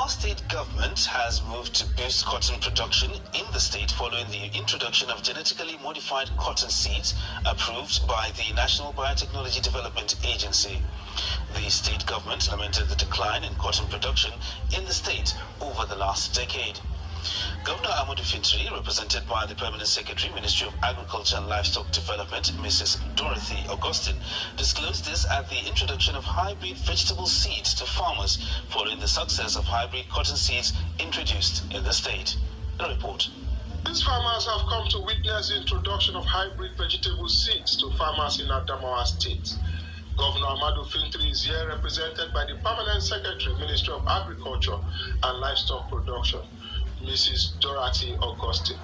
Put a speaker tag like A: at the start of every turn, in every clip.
A: Adamawa state government has moved to boost cotton production in the state following the introduction of genetically modified cotton seeds approved by the National Biotechnology Development Agency. The state government lamented the decline in cotton production in the state over the last decade. Governor Ahmadu Fintri, represented by the Permanent Secretary, Ministry of Agriculture and Livestock Development, Mrs. Dorothy Augustine, disclosed this at the introduction of hybrid vegetable seeds to farmers following the success of hybrid cotton seeds introduced in the state. The report.
B: These farmers have come to witness the introduction of hybrid vegetable seeds to farmers in Adamawa State. Governor Ahmadu Fintri is here represented by the Permanent Secretary, Ministry of Agriculture and Livestock Production, Mrs. Dorothy Augustine.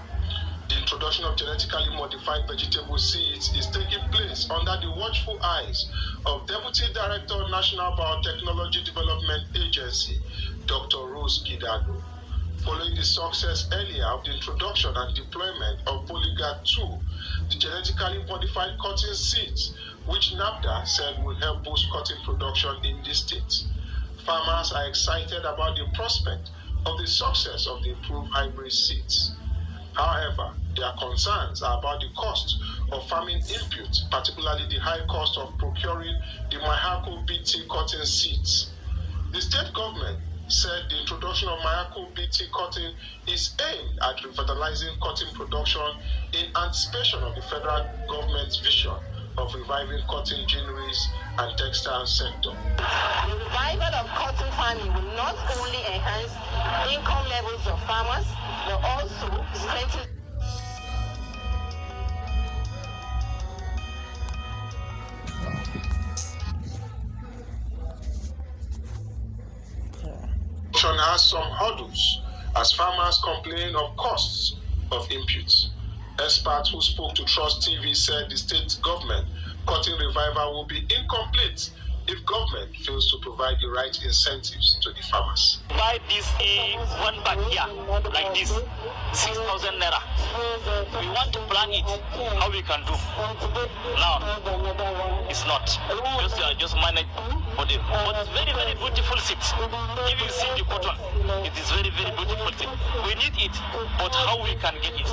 B: The introduction of genetically modified vegetable seeds is taking place under the watchful eyes of Deputy Director, National Biotechnology Development Agency, Dr. Rose Gidado. Following the success earlier of the introduction and deployment of Polygat 2, the genetically modified cotton seeds, which NAFDA said will help boost cotton production in this state. Farmers are excited about the prospect of the success of the improved hybrid seeds. However, their concerns are about the cost of farming inputs, particularly the high cost of procuring the Mayhco BT cotton seeds. The state government said the introduction of Mayhco BT cotton is aimed at revitalizing cotton production in anticipation of the federal government's vision of reviving cotton ginneries and textile sector.
C: The revival of cotton farming will not only enhance income levels of farmers, but also strengthen
B: has some hurdles as farmers complain of costs of inputs. Experts who spoke to Trust TV said the state government cotton revival will be incomplete if government fails to provide the right incentives to the farmers.
D: Buy this one bag here, like this, 6,000 naira. We want to plan it, how we can do. Now, it's not. Just manage for them. But it's very, very beautiful seed. If you see the cotton, it is very, very beautiful seed. We need it, but how we can get it?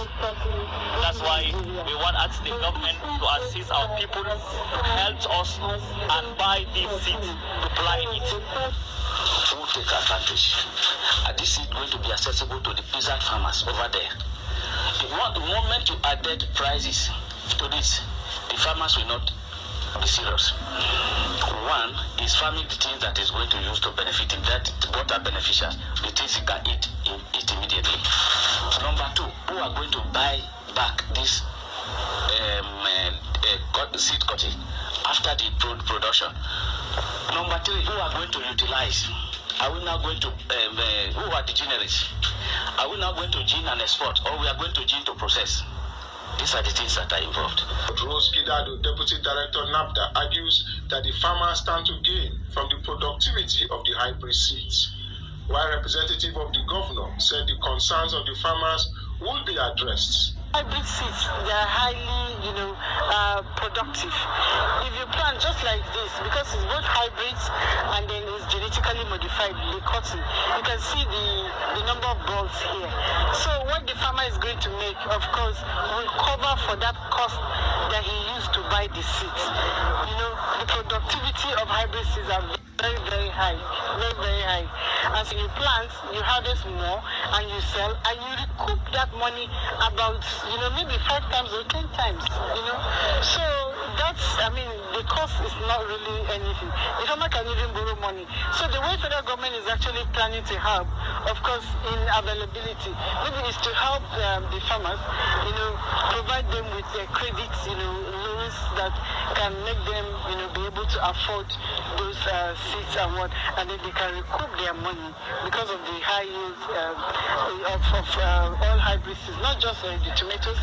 D: That's why we want to ask the government to assist our people, help us and buy this seed to plant it.
E: Who take advantage? And this is going to be accessible to the peasant farmers over there. The moment you added prices to this, the farmers will not be serious. One is farming the things that is going to use to benefit him, that what are beneficial, the things he can eat immediately. Number two, who are going to buy back this seed cotton after the production. Number three, who are going to utilize? Are we now going to, who are the generics? Are we now going to gin and export, or we are going to gin to process? These are the things that are involved.
B: Rose Gidado, Deputy Director NAFDA, argues that the farmers stand to gain from the productivity of the hybrid seeds, while representative of the governor said the concerns of the farmers will be addressed.
F: Hybrid seeds, they are highly, productive. If you plant just like this, because it's both hybrids and then it's genetically modified, the cotton, you can see the number of balls here. So what the farmer is going to make, of course, will cover for that cost that he used to buy the seeds. The productivity of hybrid seeds are very, very high, very, very high. As you plant, you harvest more and you sell, and you recoup that money about, maybe 5 times or 10 times, So that's, the cost is not really anything. The farmer can even borrow money. So the way federal government is actually planning to help, of course, in availability, maybe is to help the farmers, provide them with credits, loans that can make them, be able to afford those seeds and then they can recoup their money because of the high yield of all hybrid seeds, not just the tomatoes.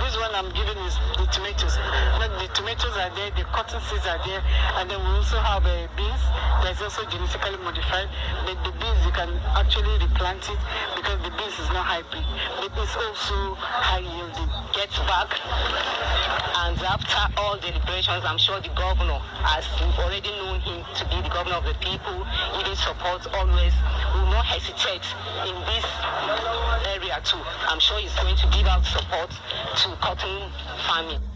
F: This one I'm giving is the tomatoes. But the tomatoes are there, the cotton seeds are there, and then we also have beans that's also genetically modified. But the beans, you can actually replant it because the beans is not hybrid, but it's also high yielding.
C: Get back, and after all all deliberations, I'm sure the governor, as we've already known him to be the governor of the people, giving support always, will not hesitate in this area too. I'm sure he's going to give out support to cotton farming.